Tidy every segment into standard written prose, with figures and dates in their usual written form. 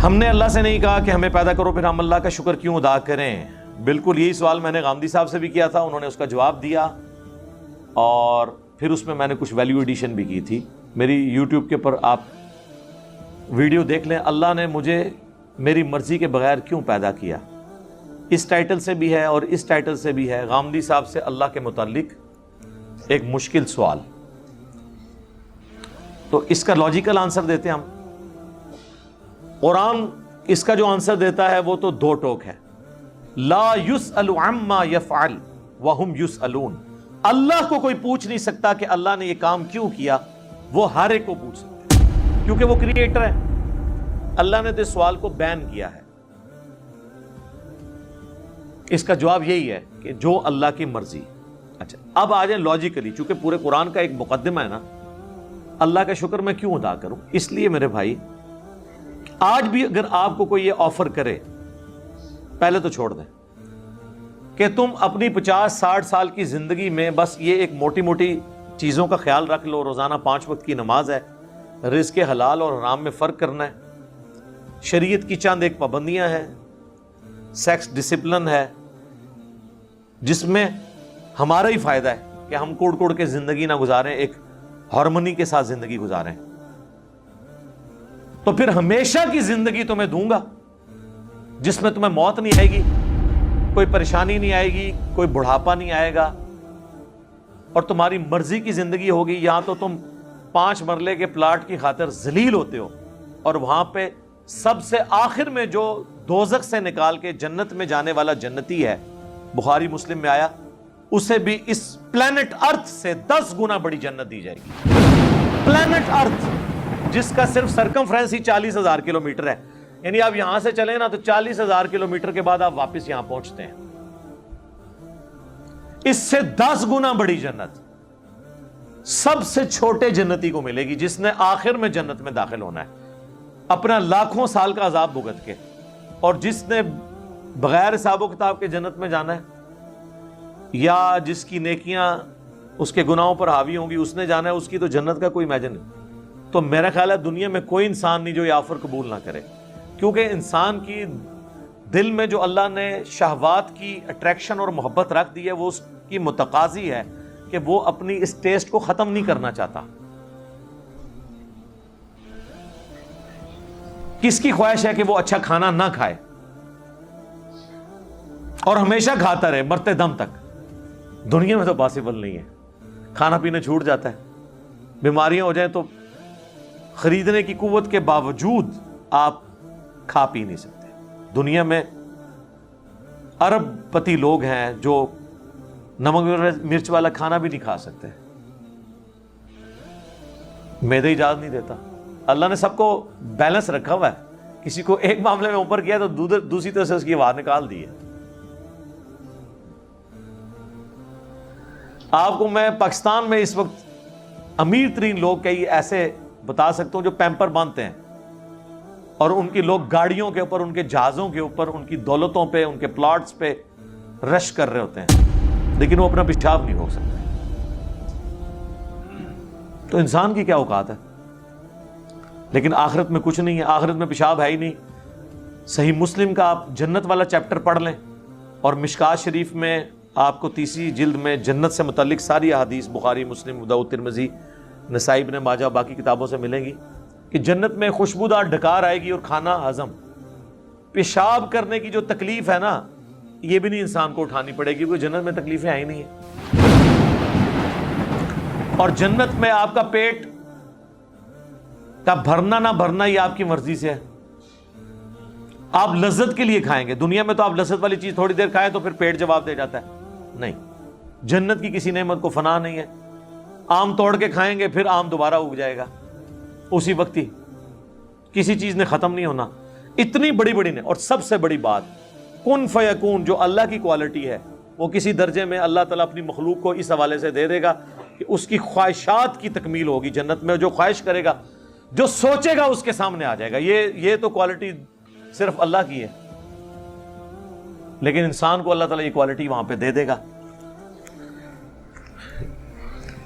ہم نے اللہ سے نہیں کہا کہ ہمیں پیدا کرو پھر ہم اللہ کا شکر کیوں ادا کریں. بالکل یہی سوال میں نے غامدی صاحب سے بھی کیا تھا, انہوں نے اس کا جواب دیا, اور پھر اس میں نے کچھ ویلیو ایڈیشن بھی کی تھی. میری یوٹیوب کے پر آپ ویڈیو دیکھ لیں, اللہ نے مجھے میری مرضی کے بغیر کیوں پیدا کیا. اس ٹائٹل سے بھی ہے اور اس ٹائٹل سے بھی ہے, غامدی صاحب سے اللہ کے متعلق ایک مشکل سوال. تو اس کا لاجیکل آنسر دیتے ہیں ہم. قرآن اس کا جو آنسر دیتا ہے وہ تو دو ٹوک ہے. لا یسأل عما یفعل وہم یسألون. اللہ کو کوئی پوچھ نہیں سکتا کہ اللہ نے یہ کام کیوں کیا, وہ ہر ایک کو پوچھ سکتے ہیں کیونکہ وہ کریٹر ہے. اللہ نے تو اس سوال کو بین کیا ہے. اس کا جواب یہی ہے کہ جو اللہ کی مرضی. اچھا اب آ جائیں لاجیکلی, چونکہ پورے قرآن کا ایک مقدمہ ہے نا, اللہ کا شکر میں کیوں ادا کروں. اس لیے میرے بھائی, آج بھی اگر آپ کو کوئی یہ آفر کرے, پہلے تو چھوڑ دیں کہ تم اپنی 50-60 سال کی زندگی میں بس یہ ایک موٹی موٹی چیزوں کا خیال رکھ لو, روزانہ 5 وقت کی نماز ہے, رزق حلال اور حرام میں فرق کرنا ہے, شریعت کی چند ایک پابندیاں ہیں, سیکس ڈسپلن ہے جس میں ہمارا ہی فائدہ ہے کہ ہم کوڑ کوڑ کے زندگی نہ گزاریں, ایک ہارمونی کے ساتھ زندگی گزاریں, تو پھر ہمیشہ کی زندگی تمہیں دوں گا جس میں تمہیں موت نہیں آئے گی, کوئی پریشانی نہیں آئے گی, کوئی بڑھاپا نہیں آئے گا, اور تمہاری مرضی کی زندگی ہوگی. یہاں تو تم 5 مرلے کے پلاٹ کی خاطر ذلیل ہوتے ہو, اور وہاں پہ سب سے آخر میں جو دوزخ سے نکال کے جنت میں جانے والا جنتی ہے, بخاری مسلم میں آیا, اسے بھی اس پلانٹ ارتھ سے 10 گنا بڑی جنت دی جائے گی. پلانٹ ارتھ جس کا صرف سرکمفرنس ہی 40,000 کلومیٹر ہے, یعنی آپ یہاں سے چلیں نا تو 40,000 کلومیٹر کے بعد آپ واپس یہاں پہنچتے ہیں. اس سے 10 گنا بڑی جنت سب سے چھوٹے جنتی کو ملے گی جس نے آخر میں جنت میں داخل ہونا ہے, اپنا لاکھوں سال کا عذاب بھگت کے, اور جس نے بغیر حساب و کتاب کے جنت میں جانا ہے, یا جس کی نیکیاں اس کے گناہوں پر حاوی ہوں گی اس نے جانا ہے, اس کی تو جنت کا کوئی امیجن نہیں. تو میرا خیال ہے دنیا میں کوئی انسان نہیں جو یہ آفر قبول نہ کرے, کیونکہ انسان کی دل میں جو اللہ نے شہوات کی اٹریکشن اور محبت رکھ دی ہے, وہ اس کی متقاضی ہے کہ وہ اپنی اس ٹیسٹ کو ختم نہیں کرنا چاہتا. کس کی خواہش ہے کہ وہ اچھا کھانا نہ کھائے اور ہمیشہ کھاتا رہے مرتے دم تک؟ دنیا میں تو پاسبل نہیں ہے. کھانا پینا چھوٹ جاتا ہے, بیماریاں ہو جائیں تو خریدنے کی قوت کے باوجود آپ کھا پی نہیں سکتے. دنیا میں ارب پتی لوگ ہیں جو نمک مرچ والا کھانا بھی نہیں کھا سکتے, معدہ اجازت نہیں دیتا. اللہ نے سب کو بیلنس رکھا ہوا ہے, کسی کو ایک معاملے میں اوپر کیا تو دوسری طرف سے اس کی آواز نکال دی ہے. آپ کو میں پاکستان میں اس وقت امیر ترین لوگ کئی ایسے بتا سکتا ہوں جو پیمپر باندھتے ہیں, اور ان کی لوگ گاڑیوں کے اوپر, ان کے جہازوں کے اوپر, ان کی دولتوں پہ, ان کے پلاٹس پہ رش کر رہے ہوتے ہیں, لیکن وہ اپنا پیشاب نہیں روک سکتے. تو انسان کی کیا اوقات ہے؟ لیکن آخرت میں کچھ نہیں ہے, آخرت میں پیشاب ہے ہی نہیں. صحیح مسلم کا آپ جنت والا چیپٹر پڑھ لیں, اور مشکات شریف میں آپ کو 30 جلد میں جنت سے متعلق ساری احادیث بخاری, مسلم, ابو داؤد, ترمذی, نسائی, ابن ماجہ, باقی کتابوں سے ملیں گی کہ جنت میں خوشبودار ڈکار آئے گی اور کھانا ہضم. پیشاب کرنے کی جو تکلیف ہے نا, یہ بھی نہیں انسان کو اٹھانی پڑے گی, کیونکہ جنت میں تکلیفیں آئی نہیں ہیں. اور جنت میں آپ کا پیٹ کا بھرنا نہ بھرنا یہ آپ کی مرضی سے ہے. آپ لذت کے لیے کھائیں گے. دنیا میں تو آپ لذت والی چیز تھوڑی دیر کھائیں تو پھر پیٹ جواب دے جاتا ہے. نہیں, جنت کی کسی نعمت کو فنا نہیں ہے. آم توڑ کے کھائیں گے, پھر آم دوبارہ اگ جائے گا اسی وقت ہی, کسی چیز نے ختم نہیں ہونا. اتنی بڑی بڑی نے. اور سب سے بڑی بات, کن فیکون جو اللہ کی کوالٹی ہے, وہ کسی درجے میں اللہ تعالیٰ اپنی مخلوق کو اس حوالے سے دے دے گا کہ اس کی خواہشات کی تکمیل ہوگی جنت میں. جو خواہش کرے گا, جو سوچے گا اس کے سامنے آ جائے گا. یہ تو کوالٹی صرف اللہ کی ہے, لیکن انسان کو اللہ تعالیٰ یہ کوالٹی وہاں پہ دے دے گا.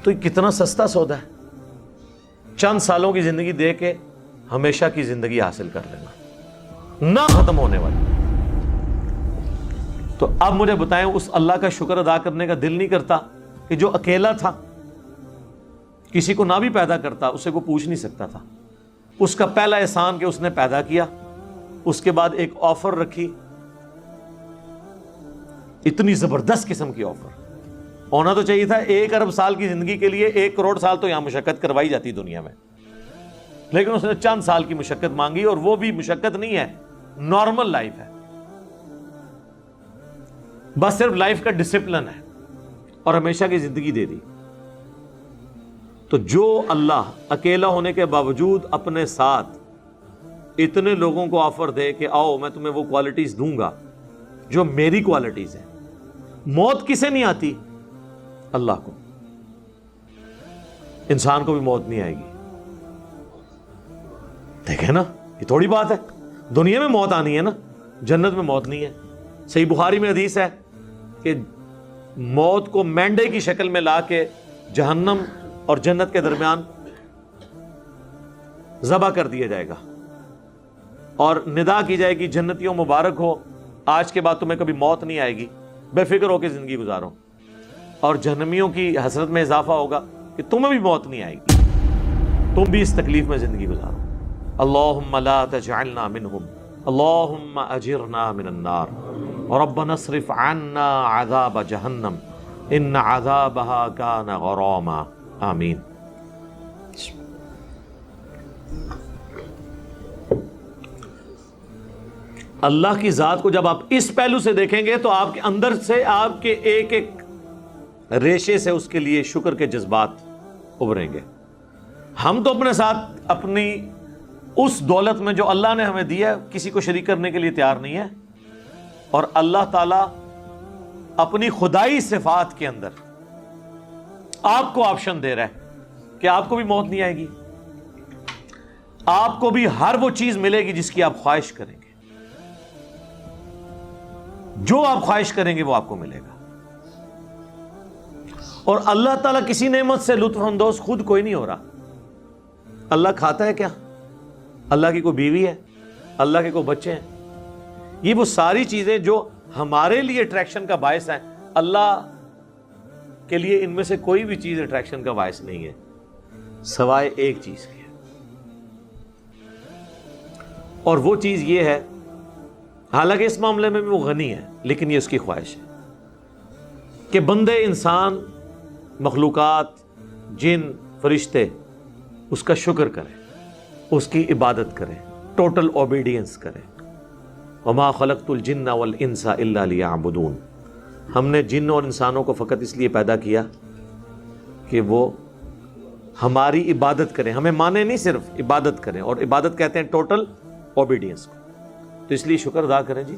تو یہ کتنا سستا سودا ہے, چند سالوں کی زندگی دے کے ہمیشہ کی زندگی حاصل کر لینا. نہ ختم ہونے والی۔ تو اب مجھے بتائیں اس اللہ کا شکر ادا کرنے کا دل نہیں کرتا کہ جو اکیلا تھا، کسی کو نہ بھی پیدا کرتا، اسے کو پوچھ نہیں سکتا تھا، اس کا پہلا احسان کہ اس نے پیدا کیا، اس کے بعد ایک آفر رکھی، اتنی زبردست قسم کی آفر ہونا تو چاہیے تھا 1 ارب سال کی زندگی کے لیے 1 کروڑ سال تو یہاں مشقت کروائی جاتی دنیا میں، لیکن اس نے چند سال کی مشقت مانگی، اور وہ بھی مشقت نہیں ہے، نارمل لائف ہے، بس صرف لائف کا ڈسپلن ہے، اور ہمیشہ کی زندگی دے دی۔ تو جو اللہ اکیلا ہونے کے باوجود اپنے ساتھ اتنے لوگوں کو آفر دے کہ آؤ میں تمہیں وہ کوالٹیز دوں گا جو میری کوالٹیز ہیں۔ موت کسے نہیں آتی؟ اللہ کو۔ انسان کو بھی موت نہیں آئے گی۔ دیکھیں نا، یہ تھوڑی بات ہے، دنیا میں موت آنی ہے نا، جنت میں موت نہیں ہے۔ صحیح بخاری میں حدیث ہے کہ موت کو مینڈے کی شکل میں لا کے جہنم اور جنت کے درمیان ذبح کر دیا جائے گا، اور ندا کی جائے گی جنتیوں مبارک ہو، آج کے بعد تمہیں کبھی موت نہیں آئے گی، بے فکر ہو کے زندگی گزارو۔ اور جہنمیوں کی حسرت میں اضافہ ہوگا کہ تمہیں بھی موت نہیں آئے گی، تم بھی اس تکلیف میں زندگی گزارو۔ اللہم لا تجعلنا منہم، اللہم اجرنا من النار، ربنا اصرف عنا عذاب جہنم ان عذابها کان غراما۔ آمین۔ اللہ کی ذات کو جب آپ اس پہلو سے دیکھیں گے تو آپ کے اندر سے، آپ کے ایک ایک ریشے سے اس کے لیے شکر کے جذبات ابھریں گے۔ ہم تو اپنے ساتھ اپنی اس دولت میں جو اللہ نے ہمیں دیا ہے کسی کو شریک کرنے کے لیے تیار نہیں ہے، اور اللہ تعالی اپنی خدائی صفات کے اندر آپ کو آپشن دے رہا ہے کہ آپ کو بھی موت نہیں آئے گی، آپ کو بھی ہر وہ چیز ملے گی جس کی آپ خواہش کریں گے، جو آپ خواہش کریں گے وہ آپ کو ملے گا۔ اور اللہ تعالیٰ کسی نعمت سے لطف اندوز خود کوئی نہیں ہو رہا۔ اللہ کھاتا ہے کیا؟ اللہ کی کوئی بیوی ہے؟ اللہ کے کوئی بچے ہیں؟ یہ وہ ساری چیزیں جو ہمارے لیے اٹریکشن کا باعث ہیں، اللہ کے لیے ان میں سے کوئی بھی چیز اٹریکشن کا باعث نہیں ہے سوائے ایک چیز کے، اور وہ چیز یہ ہے، حالانکہ اس معاملے میں بھی وہ غنی ہے، لیکن یہ اس کی خواہش ہے کہ بندے، انسان، مخلوقات، جن، فرشتے اس کا شکر کریں، اس کی عبادت کریں، ٹوٹل اوبیڈینس کریں۔ وما خلقت الجن والانس الا لیعبدون، ہم نے جن اور انسانوں کو فقط اس لیے پیدا کیا کہ وہ ہماری عبادت کریں، ہمیں مانے نہیں، صرف عبادت کریں، اور عبادت کہتے ہیں ٹوٹل اوبیڈینس کو۔ تو اس لیے شکر ادا کریں جی۔